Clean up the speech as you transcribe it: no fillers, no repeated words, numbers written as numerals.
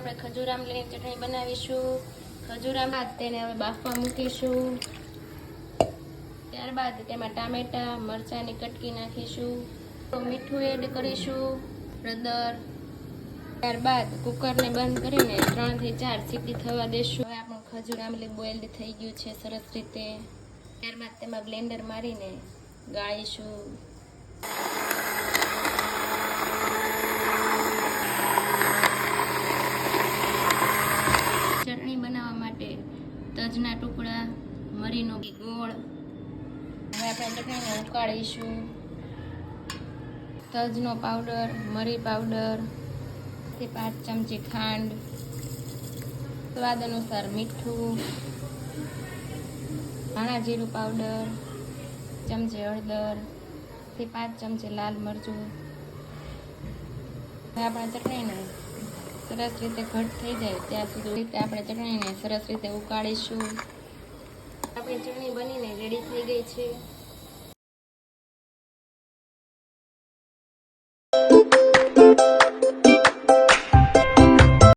આપણે ખજૂર આમલીની ચટણી બનાવીશું। ખજૂર બાદ તેને હવે બાફવા મૂકીશું। ત્યારબાદ તેમાં ટામેટા મરચાંની કટકી નાખીશું, તો મીઠું એડ કરીશું, હળદર। ત્યારબાદ કુકરને બંધ કરીને 3 થી 4 સીટી થવા દેશું। હવે આપણું ખજૂર આમલી બોઇલ્ડ થઈ ગયું છે સરસ રીતે। ત્યારબાદ તેમાં બ્લેન્ડર મારીને ગાળીશું। ચટણી બનાવવા માટે તજના ટુકડા, મરીનો ગોળ। હવે આપણે ચટણીને ઉકાળીશું। તજનો પાવડર, મરી પાવડર, 5 ચમચી ખાંડ, સ્વાદ અનુસાર મીઠું, ધાણા જીરું પાવડર, ચમચી હળદર, 5 ચમચી લાલ મરચું। હવે આપણે ચટણીને સરસ રીતે ઘટ થઈ જાય ત્યાં સુધી આપણે ચટણીને સરસ રીતે ઉકાળીશું। આપણી ચટણી બનીને રેડી થઈ ગઈ છે।